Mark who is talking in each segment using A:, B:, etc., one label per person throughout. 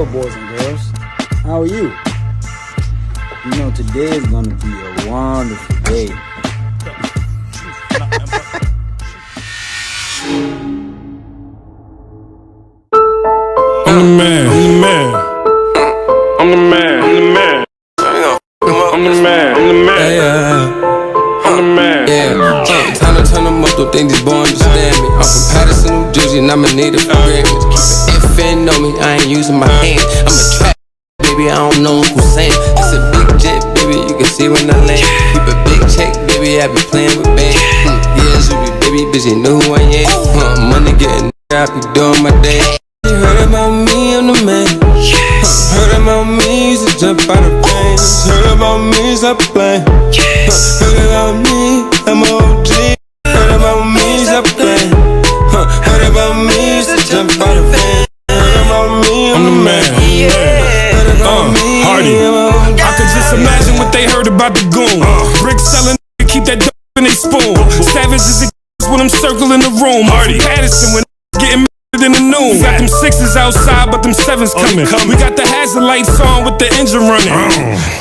A: Hello, boys and girls. How are you? You know, today is gonna be a wonderful day.
B: I'm the man, I'm the man. I'm the man, I'm the man. I'm the man, I'm the man. I'm the man.
C: Yeah, time to turn them up, don't think these boys understand me. I'm from Patterson, New Jersey, nominated for Grammys. Keep it FN know me, I ain't using my hands. I'm a trap, baby, I don't know who's saying. It's a big jet, baby, you can see when I land. Keep a big check, baby, I be playing with bands. Yeah, Zuby, baby, bitch, you know who I am. Money getting, I be doing my day. You heard about me, I'm the man. Heard about me, used to jump out of planes. Heard about me, stop playing. Heard about me, I'm OG. Heard about me, stop playing. Heard about me, used to jump out of planes. Heard about me,
B: I'm the man. Hardy. I could just imagine what they heard about the goon. Brick selling, keep that dope in they spoon. Savages when I'm circling the room. Hardy. Patterson when getting in the noon. Got them sixes outside, but them sevens coming. We got the hazard lights on with the engine running.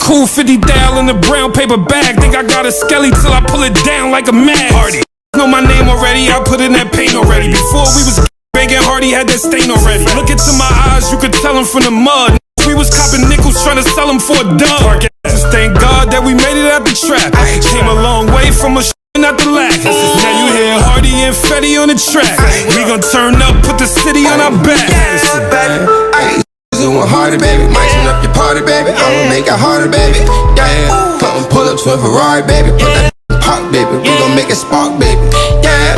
B: Cool 50 thou in the brown paper bag. Think I got a skelly till I pull it down like a mag. Hardy. Know my name already, I put in that paint already. Before we was banging, Hardy had that stain already. Look into my eyes, you could tell them from the mud. We was copping nickels trying to sell them for a dub. Just thank God that we made it out the trap. Came a long way from a not the lack. Now you hear Hardy and Fetty on the track. We gon' turn up, put the city on our back.
C: Doing harder, baby. Might turn up your party, baby. I'ma make it harder, baby. Yeah. Pull up to a Ferrari, baby. Put that park, baby. We gon' make it spark, baby. Yeah.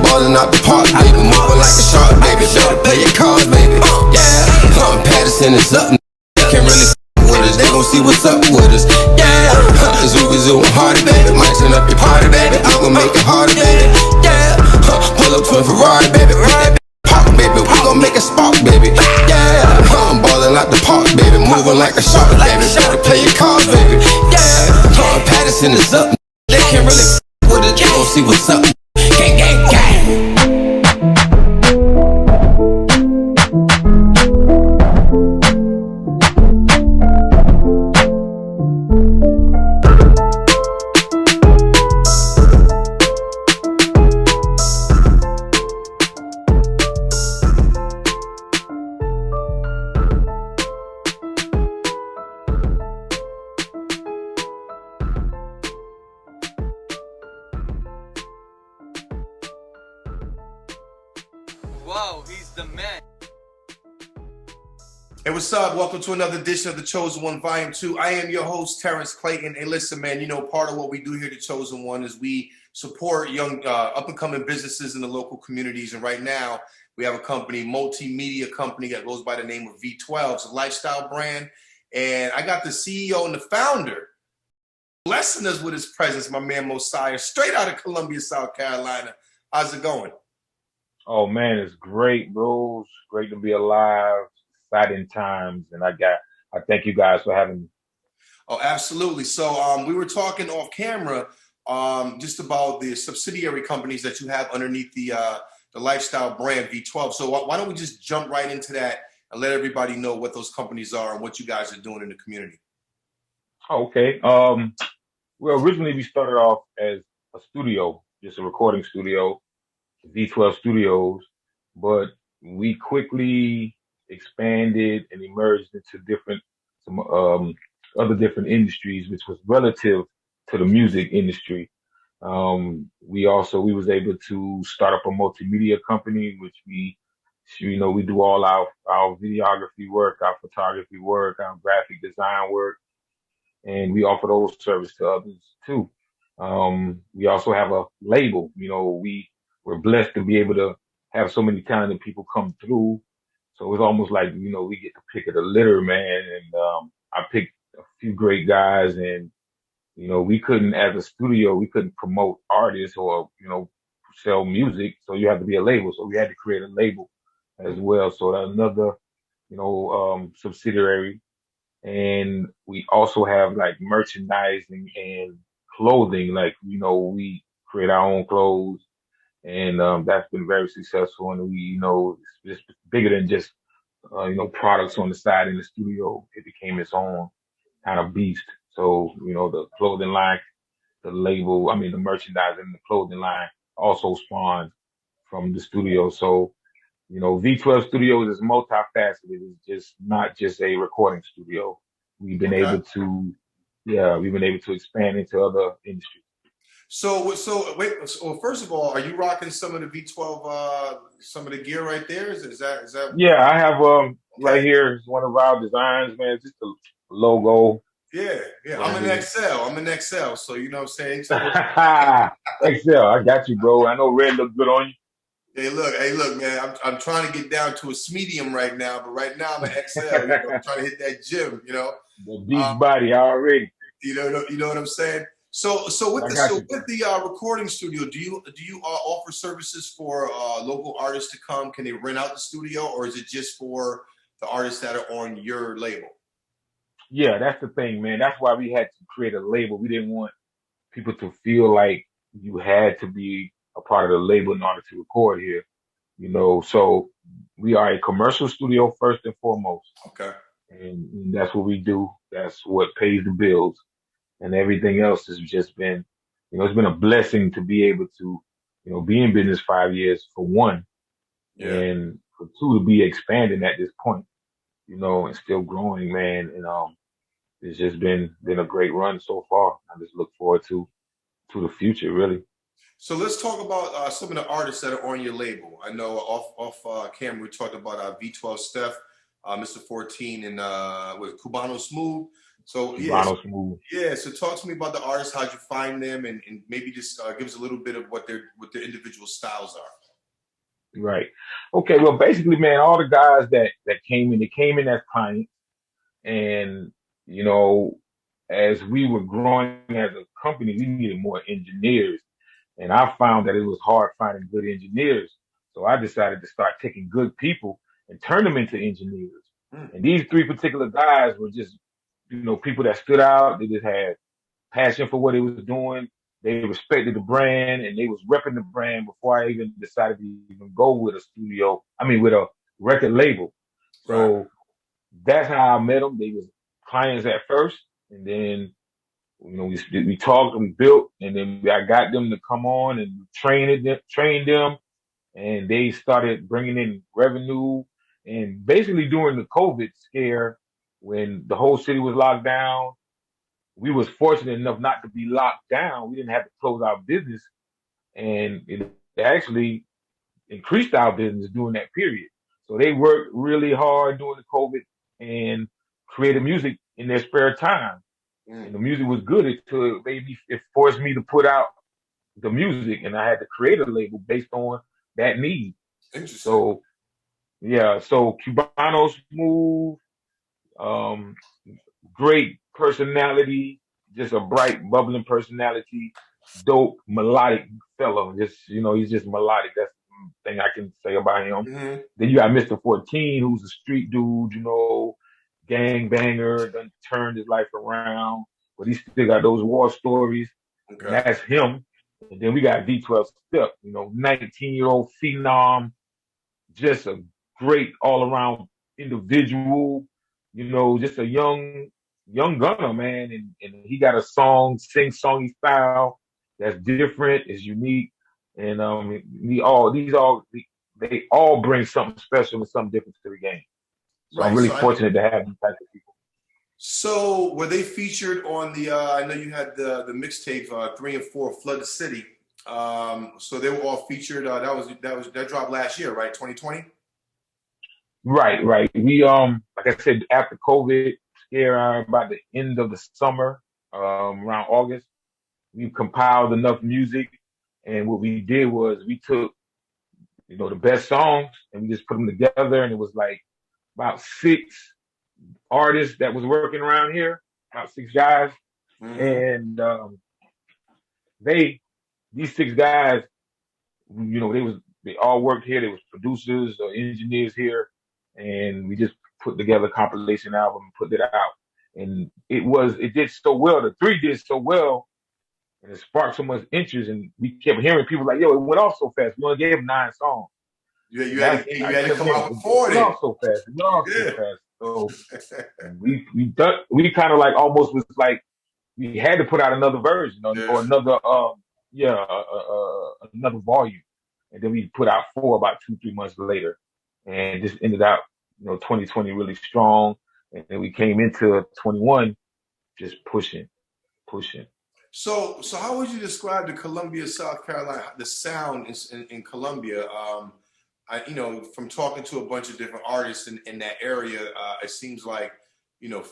C: Ballin' out the park, baby. Moving like a shark, baby. Better play your cards, baby. Yeah. Patterson is up. They can't really with us. They gon' see what's up with us. Yeah. Zuby zooing harder, baby. Might turn up your party, baby. I'm gon' make it harder, baby. Yeah. Pull up to a Ferrari, baby. Put that park, baby. We gon' make it spark, baby. Yeah. Ballin' out the park, baby. Moving like a shark, baby. Better play your cards, baby. Yeah. Patterson is up. They can't really with us. They gon' see what's up. Gang, gang, gang.
D: Whoa, he's the man.
E: Hey, what's up? Welcome to another edition of The Chosen One, Volume 2. I am your host, Terrence Clayton. Hey, listen, man, you know, part of what we do here at The Chosen One is we support young, up-and-coming businesses in the local communities. And right now, we have a company, multimedia company that goes by the name of v12. It's a lifestyle brand. And I got the CEO and the founder blessing us with his presence, my man Mosiah, straight out of Columbia, South Carolina. How's it going?
F: Oh man, it's great, bro. It's great to be alive. Exciting times, and I thank you guys for having me.
E: Oh, absolutely. So we were talking off camera just about the subsidiary companies that you have underneath the lifestyle brand V12. So why don't we just jump right into that and let everybody know what those companies are and what you guys are doing in the community?
F: Okay. Well, originally we started off as a studio, just a recording studio, V12 Studios, but we quickly expanded and emerged into some other different industries, which was relative to the music industry. We was able to start up a multimedia company, which we do all our videography work, our photography work, our graphic design work, and we offer those services to others too. We also have a label. We're blessed to be able to have so many talented people come through. So it's almost like, we get to pick of the litter, man. And I picked a few great guys, and, as a studio, we couldn't promote artists or, sell music. So you have to be a label. So we had to create a label as well. So that's another, subsidiary. And we also have like merchandising and clothing. Like, we create our own clothes, and that's been very successful. And it's bigger than just products on the side in the studio. It became its own kind of beast. So, the clothing line, the label, the merchandise and the clothing line also spawned from the studio. So, V12 Studios is multifaceted. It's just not just a recording studio. We've been
E: Okay.
F: able to, we've been able to expand into other industries.
E: So wait. So first of all, are you rocking some of the V12, some of the gear right there? Is that
F: Yeah, I have right
E: okay?
F: here is one of our designs, man. It's just a logo
E: Yeah, yeah.
F: right
E: I'm an
F: here.
E: XL. I'm an XL. So you know what I'm saying. So
F: Excel, I got you, bro. I know red look good on
E: hey, look, man. I'm trying to get down to a medium right now, but right now I'm an XL.
F: you.
E: You know, I'm trying to hit that gym.
F: The
E: Uh,
F: beach body already.
E: you know what I'm saying. So with
F: I got you.
E: the recording studio, do you offer services for local artists to come? Can they rent out the studio, or is it just for the artists that are on your label?
F: Yeah, that's the thing, man. That's why we had to create a label. We didn't want people to feel like you had to be a part of the label in order to record here. So we are a commercial studio first and foremost,
E: Okay.
F: and that's what we do. That's what pays the bills, and everything else has just been, it's been a blessing to be able to, be in business 5 years for one,
E: Yeah.
F: and for two to be expanding at this point, and still growing, man. And it's just been a great run so far. I just look forward to the future, really.
E: So let's talk about some of the artists that are on your label. I know off camera we talked about V12 Steph, Mr. 14, and with Cubano Smooth. So
F: Ronald Smooth.
E: so talk to me about the artists, how'd you find them, and maybe just give us a little bit of what their individual styles are.
F: Right. Okay. Well, basically, man, all the guys that came in, they came in as clients, and you know, as we were growing as a company, we needed more engineers, and I found that it was hard finding good engineers. So I decided to start taking good people and turn them into engineers.
E: Mm,
F: And these three particular guys were just, people that stood out. They just had passion for what they was doing. They respected the brand and they was repping the brand before I even decided to even go with a studio. With a record label.
E: right.
F: So that's how I met them. They was clients at first, and then we talked and we built, and then I got them to come on and trained them, and they started bringing in revenue. And basically during the COVID scare, when the whole city was locked down, we was fortunate enough not to be locked down. We didn't have to close our business, and it actually increased our business during that period. So they worked really hard during the COVID and created music in their spare time.
E: Mm,
F: And the music was good. It forced me to put out the music, and I had to create a label based on that need.
E: interesting.
F: So yeah, so Cubano Smooth, um, great personality, just a bright, bubbling personality, dope, melodic fellow. He's just melodic. That's the thing I can say about him.
E: Hmm.
F: Then you got Mr. 14, who's a street dude, gang banger, done turned his life around, but he still got those war stories, and
E: Okay.
F: that's him. And then we got V12 Step, 19-year-old phenom, just a great all around individual, just a young gunner, man. And he got a sing-songy style that's different, is unique. And they all bring something special and something different to the game. So I'm
E: Right.
F: really fortunate to have these types of people.
E: So were they featured on the? I know you had the mixtape 3 and 4, Flood the City. So they were all featured. That dropped last year, right? 2020.
F: Right, right. We like I said, after COVID scare, about the end of the summer, around August, we compiled enough music, and what we did was we took the best songs and we just put them together, and it was like about 6 artists that was working around here, about 6 guys,
E: Hmm.
F: and they these 6 guys, they all worked here. They was producers or engineers here, and we just put together a compilation album and put it out. And it did so well. The three did so well, and it sparked so much interest. And we kept hearing people like, "Yo, it went off so fast. We only gave them 9 songs."
E: You had to come out before
F: then. So fast. So fast. So we kind of like almost was like we had to put out another version or another another volume, and then we put out 4 about 2-3 months later, and just ended up 2020 really strong, and then we came into 21 just pushing.
E: So how would you describe the Columbia, South Carolina, the sound in Columbia? From talking to a bunch of different artists in that area, it seems like,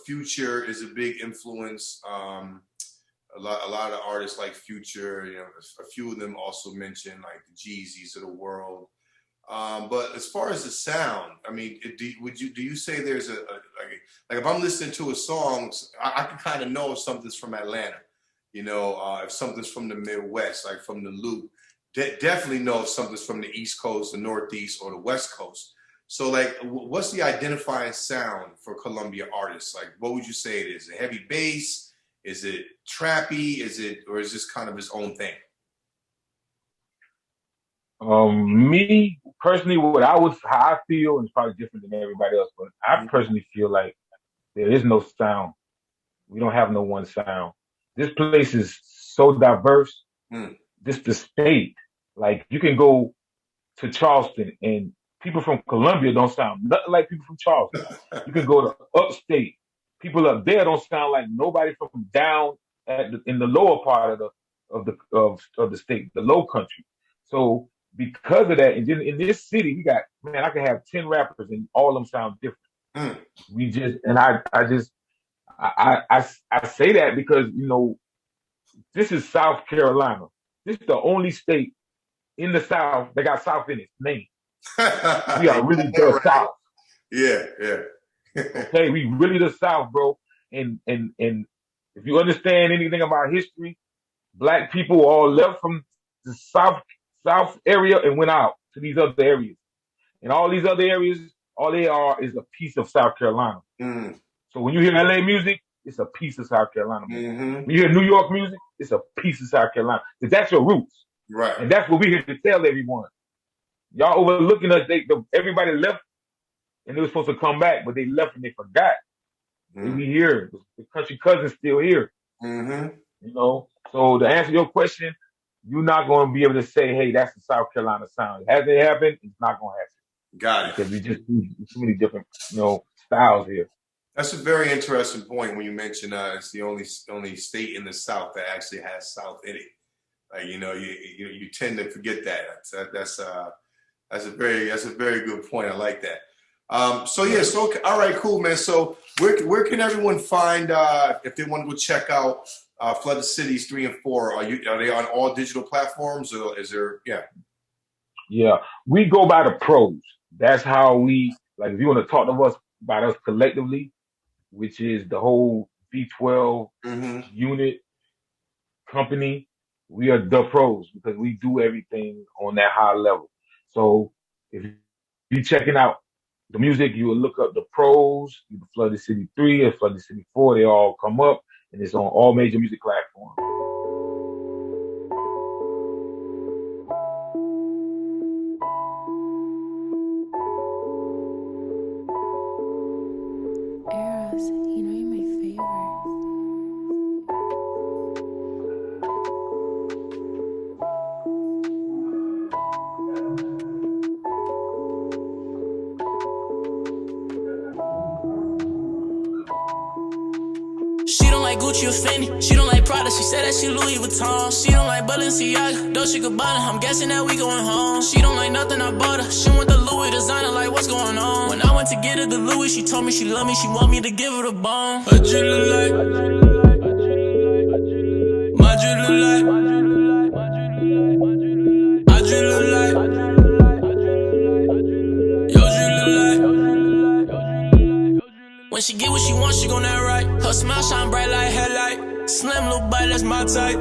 E: Future is a big influence. A lot of artists like Future, a few of them also mentioned like the Jeezys of the world. But as far as the sound, I mean, do you say there's like if I'm listening to a song, I can kind of know if something's from Atlanta, if something's from the Midwest, like from the Loop, definitely know if something's from the East Coast, the Northeast, or the West Coast. So like, what's the identifying sound for Columbia artists? Like, what would you say it is? A heavy bass? Is it trappy? Or is this kind of its own thing?
F: Me personally, how I feel, and it's probably different than everybody else, but I personally feel like there is no sound. We don't have no one sound. This place is so diverse. The state, like you can go to Charleston and people from Columbia don't sound nothing like people from Charleston. You can go to upstate. People up there don't sound like nobody from down in the lower part of the state, the low country. So because of that, and in this city, we got, I can have 10 rappers and all of them sound different. We just, and I say that because, this is South Carolina. This is the only state in the South that got South in its name. We are really the South.
E: Yeah.
F: Okay, we really the South, bro. And if you understand anything about history, Black people all left from the South area and went out to these other areas. And all these other areas, all they are is a piece of South Carolina. So when you hear LA music, it's a piece of South Carolina. When you hear New York music, it's a piece of South Carolina. Because that's your roots.
E: Right.
F: And that's what we're here to tell everyone. Y'all overlooking us. Everybody left and they were supposed to come back, but they left and they forgot. We here. The country cousin's still here. So to answer your question, you're not going to be able to say, hey, that's the South Carolina sound. Has it happened? It's not going to happen.
E: Got it.
F: Because we just do too many different, styles here.
E: That's a very interesting point when you mention it's the only state in the South that actually has South in it. Like, you tend to forget that. That's a very good point. I like that. All right, cool, man. So where can everyone find if they want to go check out Flooded Cities 3 and 4? Are they on all digital platforms, or is there?
F: Yeah, we go by the pros. That's how we like. If you want to talk to us about us collectively, which is the whole v12 unit company, we are the pros because we do everything on that high level. So if you're checking out the music, you will look up the pros, the Flooded City 3 and Flooded City 4. They all come up, and it's on all major music platforms.
G: She don't like Gucci or Fendi. She don't like Prada. She said that she Louis Vuitton. She don't like Balenciaga, Dolce Gabbana. I'm guessing that we going home. She don't like nothing I bought her. She want the Louis designer, like what's going on? When I went to get her the Louis, she told me she love me. She want me to give her the bone. What you look like? What you look like? I you look like? Yo, you look like? When she get what she wants, she gon' that right. Her smile shine bright like headlight. Slim little bite, that's my type.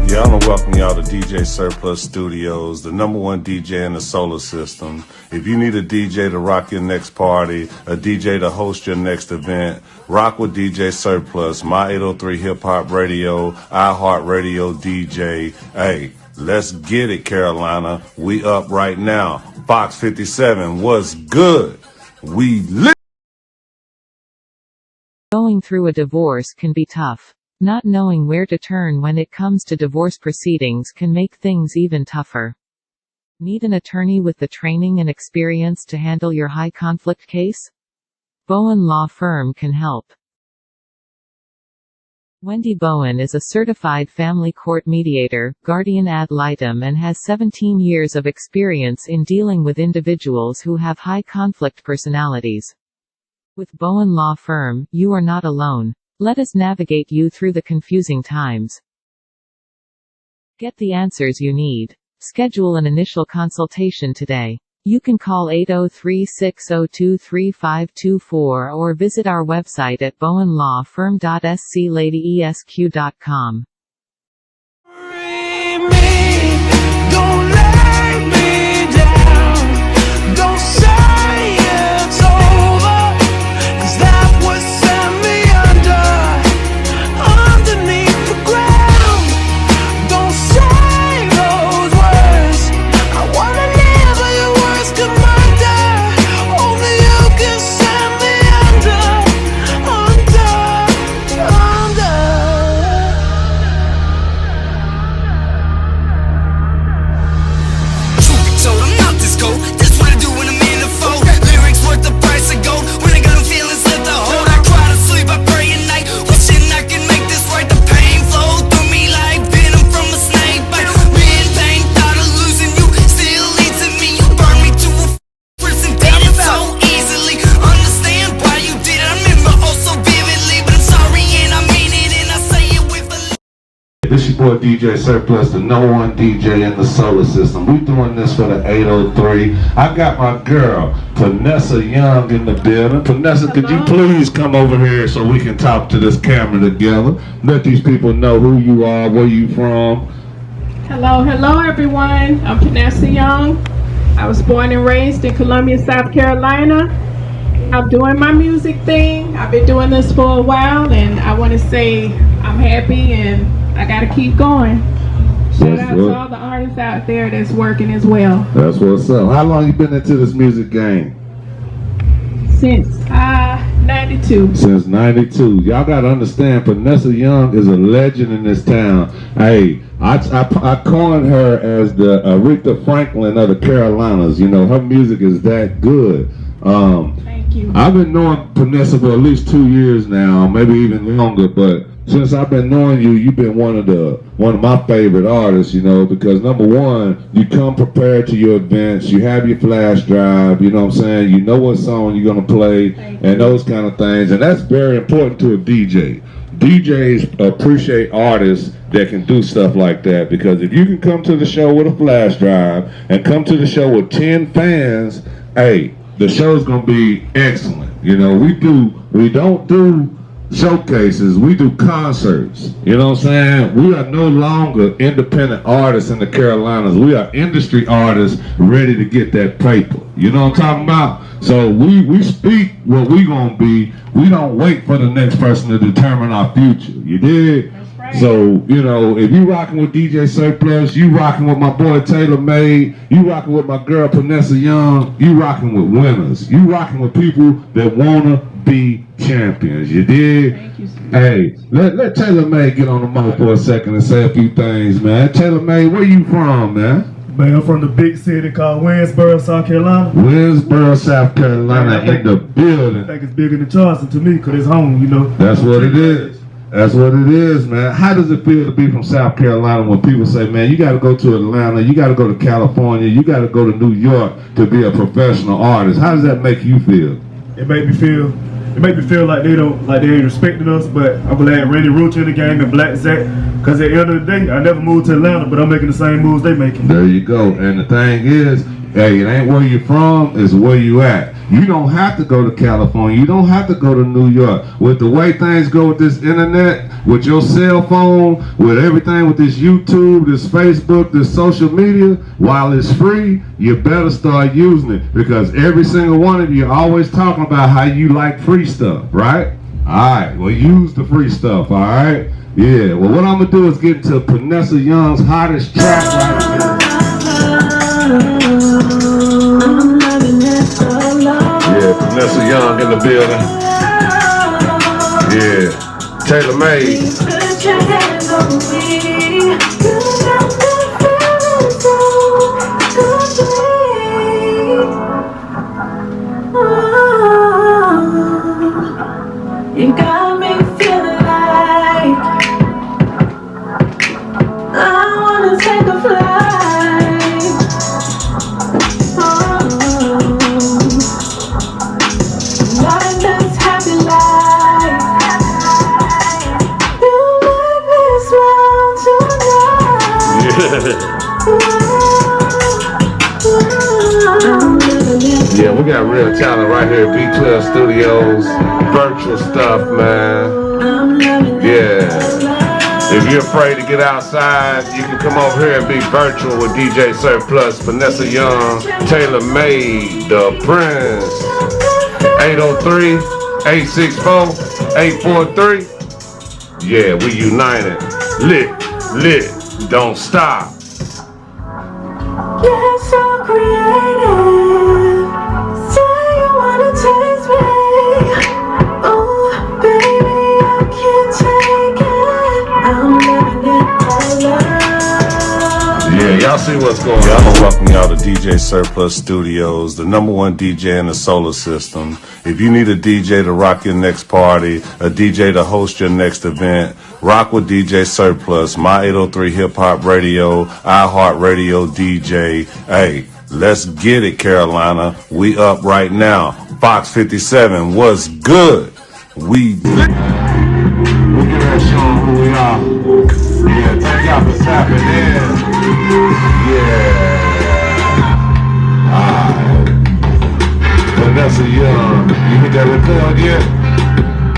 H: Yeah, I want to welcome y'all to DJ Surplus Studios, the #1 DJ in the solar system. If you need a DJ to rock your next party, a DJ to host your next event, rock with DJ Surplus, My 803 Hip Hop Radio, iHeartRadio DJ. Hey, let's get it, Carolina. We up right now. Fox 57, what's good? We lit.
I: Going through a divorce can be tough. Not knowing where to turn when it comes to divorce proceedings can make things even tougher. Need an attorney with the training and experience to handle your high-conflict case? Bowen Law Firm can help. Wendy Bowen is a certified family court mediator, guardian ad litem, and has 17 years of experience in dealing with individuals who have high-conflict personalities. With Bowen Law Firm, you are not alone. Let us navigate you through the confusing times. Get the answers you need. Schedule an initial consultation today. You can call 803-602-3524 or visit our website at bowenlawfirm.scladyesq.com.
H: This your boy DJ Surplus, the #1 DJ in the solar system. We doing this for the 803. I got my girl, Vanessa Young, in the building. Vanessa, could you please come over here so we can talk to this camera together? Let these people know who you are, where you from.
J: Hello everyone. I'm Vanessa Young. I was born and raised in Columbia, South Carolina. I'm doing my music thing. I've been doing this for a while, and I want to say I'm happy and I gotta keep going. Shout out to all the artists out there that's working as well.
H: That's what's up. How long you been into this music game?
J: Since 92.
H: Since 92. Y'all gotta understand, Vanessa Young is a legend in this town. Hey, I coined her as the Aretha Franklin of the Carolinas. You know, her music is that good.
J: Thank you.
H: I've been knowing Vanessa for at least 2 years now, maybe even longer, but since I've been knowing you, you've been one of my favorite artists, you know, because number one, you come prepared to your events, you have your flash drive, you know what I'm saying, you know what song you're gonna play, and those kind of things, and that's very important to a DJ. DJs appreciate artists that can do stuff like that, because if you can come to the show with a flash drive and come to the show with 10 fans, hey, the show's gonna be excellent. You know, we don't do showcases, we do concerts. You know what I'm saying? We are no longer independent artists in the Carolinas. We are industry artists ready to get that paper. You know what I'm talking about? So we speak what we gonna be. We don't wait for the next person to determine our future. You dig? So, you know, if you rocking with DJ Surplus, you rocking with my boy Taylor Made, you rocking with my girl Vanessa Young, you rocking with winners. You rocking with people that wanna be champions. You did?
J: Thank you, sir.
H: Hey, let Taylor Made get on the mic for a second and say a few things, man. Taylor Made, where you from, man?
K: Man, I'm from the big city called Winsboro, South Carolina.
H: Winsboro, South Carolina, in the building.
K: I think it's bigger than Charleston to me, because it's home, you know.
H: That's what it is. That's what it is, man. How does it feel to be from South Carolina when people say, man, you got to go to Atlanta, you got to go to California, you got to go to New York to be a professional artist? How does that make you feel?
K: It made me feel like they ain't respecting us, but I'm glad Randy Roach in the game and Black Zach, because at the end of the day, I never moved to Atlanta, but I'm making the same moves they making.
H: There you go. And the thing is, Hey, it ain't where you're from, it's where you at. You don't have to go to California. You don't have to go to New York. With the way things go with this internet, with your cell phone, with everything, with this YouTube, this Facebook, this social media, while it's free, you better start using it, because every single one of you are always talking about how you like free stuff, right? All right, well, use the free stuff, all right? Yeah, well, what I'm going to do is get into Vanessa Young's hottest track right here. Yeah, Vanessa Young in the building. Yeah, Taylor Made.
G: You got me feeling like I wanna take a flight. Live this happy life. You make me smile tonight.
H: Yeah, we got real talent right here at v12 Studios. Virtual stuff, man. Yeah. If you're afraid to get outside, you can come over here and be virtual with DJ Surplus, Vanessa Young, Taylor Made, The Prince. 803-864-843. Yeah, we united. Lit, don't stop.
G: You're so creative. Say you wanna taste me. Oh, baby, I can't take it. I'm living it all up.
H: Yeah, y'all see what's going on. I'm gonna welcome y'all to DJ Surplus Studios, the #1 DJ in the solar system. If you need a DJ to rock your next party, a DJ to host your next event, rock with DJ Surplus, My 803 Hip Hop Radio, iHeart Radio DJ. Hey, let's get it, Carolina. We up right now. Fox 57, what's good? We get that showing who we are. Yeah, thank y'all for tapping in. Yeah. Alright. Vanessa Young. You hit that record yet?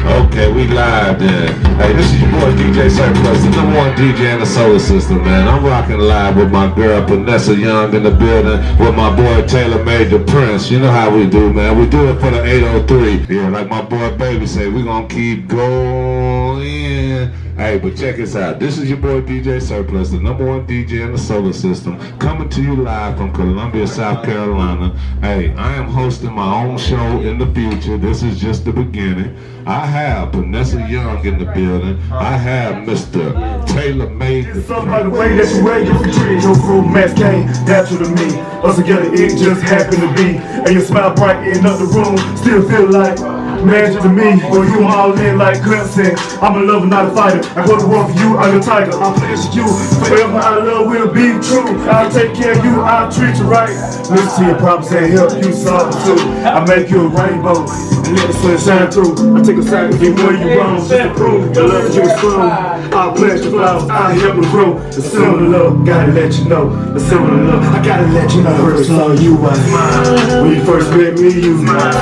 H: Okay, we live then. Hey, this is your boy DJ Surplus, the #1 DJ in the solar system, man. I'm rocking live with my girl Vanessa Young in the building, with my boy Taylor Made, the Prince. You know how we do, man. We do it for the 803. Yeah, like my boy Baby say, we gonna keep going. Hey, but check this out. This is your boy DJ Surplus, the #1 DJ in the solar system, coming to you live from Columbia, South Carolina. Hey, I am hosting my own show in the future. This is just the beginning. I have Vanessa Young in the building. I have Mr. Taylor Made.
K: Something by the way that you wear your pretty, your full mask came natural to me. Us together, it just happened to be. And your smile brighten up the room, still feel like magic to me. Well, you all in like Clemson. I'm a lover, not a fighter. I go to war for you, I'm a tiger. I'll pledge to you. Forever our love will be true. I'll take care of you, I'll treat you right. Listen to your promise and help you solve it too. I make you a rainbow and let the sun shine through. I take a side to get where you wrong, just to prove your love you is strong. I'll pledge the flowers, I'll help them grow. The similar love, gotta let you know. The similar love, I gotta let you know. First saw you was mine. When you first met me, you was mine.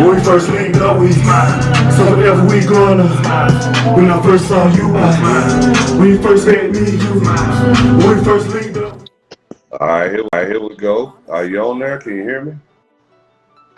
K: When we first linked up, we was mine. So whatever we gonna, when I first saw you was mine. When you first met me, you was mine. When we first linked up.
H: All right, here we go. Are you on there? Can you hear me?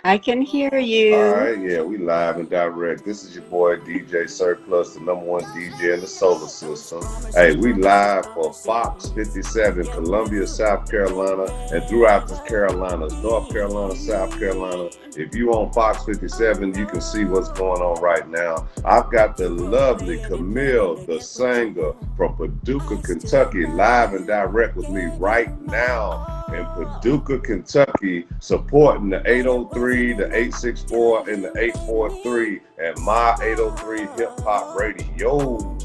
L: I can hear you.
H: All right, yeah, we live and direct. This is your boy DJ Surplus, the #1 DJ in the solar system. Hey, we live for Fox 57, Columbia, South Carolina, and throughout the Carolinas, North Carolina, South Carolina. If you on Fox 57, you can see what's going on right now. I've got the lovely Camille, the singer from Paducah, Kentucky, live and direct with me right now in Paducah, Kentucky, supporting the 803, the 864, and the 843 at My 803 Hip Hop Radio.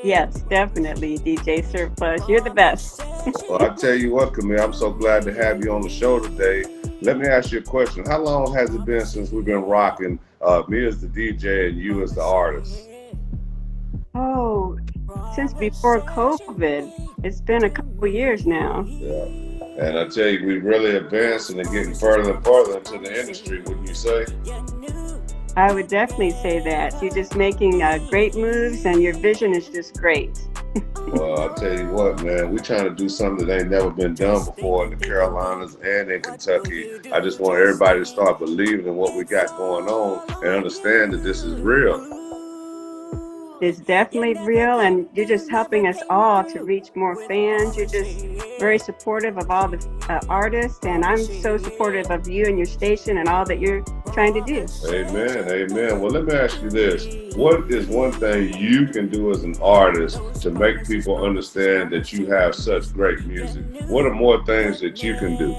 L: Yes, definitely, DJ Surplus. You're the best.
H: Well, I tell you what, Camille, I'm so glad to have you on the show today. Let me ask you a question. How long has it been since we've been rocking, me as the DJ and you as the artist?
L: Oh, since before COVID. It's been a couple years now.
H: Yeah. And I tell you, we really advancing and getting further and further into the industry, wouldn't you say?
L: I would definitely say that. You're just making great moves and your vision is just great.
H: Well, I'll tell you what, man, we're trying to do something that ain't never been done before in the Carolinas and in Kentucky. I just want everybody to start believing in what we got going on and understand that this is real.
L: It's definitely real, and you're just helping us all to reach more fans. You're just very supportive of all the artists, and I'm so supportive of you and your station and all that you're trying to do.
H: Amen, amen. Well, let me ask you this. What is one thing you can do as an artist to make people understand that you have such great music? What are more things that you can do?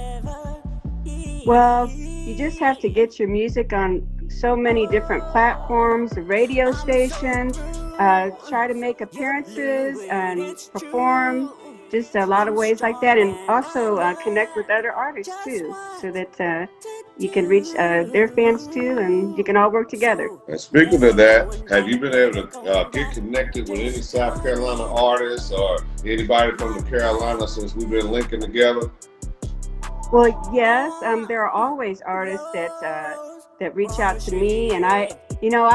L: Well, you just have to get your music on so many different platforms, the radio stations, try to make appearances and perform, just a lot of ways like that, and also connect with other artists too, so that you can reach their fans too, and you can all work together.
H: And speaking of that, have you been able to get connected with any South Carolina artists or anybody from the Carolinas since we've been linking together?
L: Well, yes, there are always artists that reach out to me, and I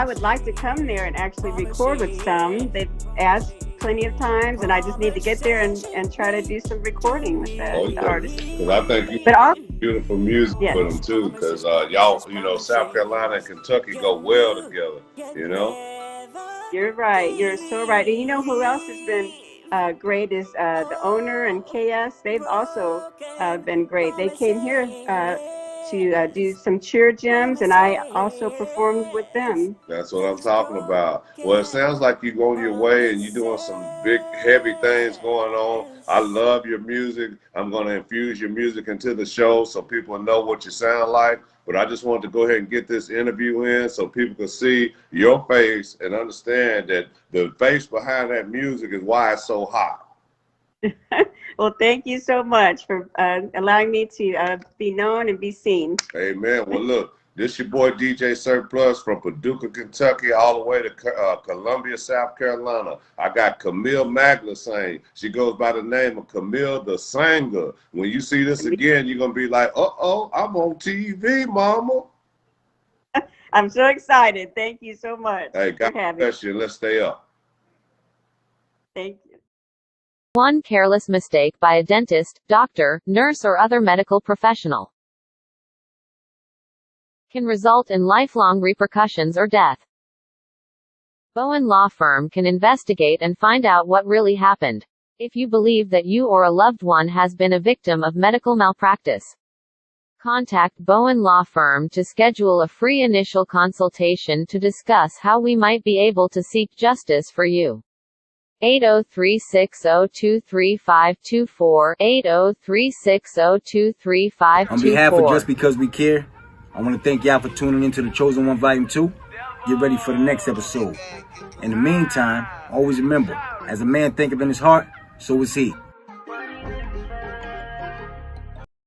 L: would like to come there and actually record with some. They've asked plenty of times, and I just need to get there and try to do some recording with the artists.
H: Because I think you have beautiful music with them too, because y'all, South Carolina and Kentucky go well together,
L: You're right. You're so right. And you know who else has been great is the owner and KS. They've also been great. They came here to do some cheer gyms, and I also performed with them.
H: That's what I'm talking about. Well, it sounds like you're going your way and you're doing some big, heavy things going on. I love your music. I'm going to infuse your music into the show so people know what you sound like. But I just wanted to go ahead and get this interview in so people can see your face and understand that the face behind that music is why it's so hot.
L: Well, thank you so much for allowing me to be known and be seen.
H: Amen. Well, look, this your boy DJ Surplus from Paducah, Kentucky, all the way to Columbia, South Carolina. I got Camille Magnuson. She goes by the name of Camille the Singer. When you see this again, you're going to be like, uh-oh, I'm on TV, mama.
L: I'm so excited. Thank you so much.
H: Hey, God bless you. Let's stay up.
L: Thank you.
I: One careless mistake by a dentist, doctor, nurse, or other medical professional can result in lifelong repercussions or death. Bowen Law Firm can investigate and find out what really happened. If you believe that you or a loved one has been a victim of medical malpractice, contact Bowen Law Firm to schedule a free initial consultation to discuss how we might be able to seek justice for you. 803-602-3524, 803-602-3524.
A: On behalf of Just Because We Care, I want to thank y'all for tuning into The Chosen One Volume 2. Get ready for the next episode. In the meantime, always remember, as a man thinketh in his heart, so is he.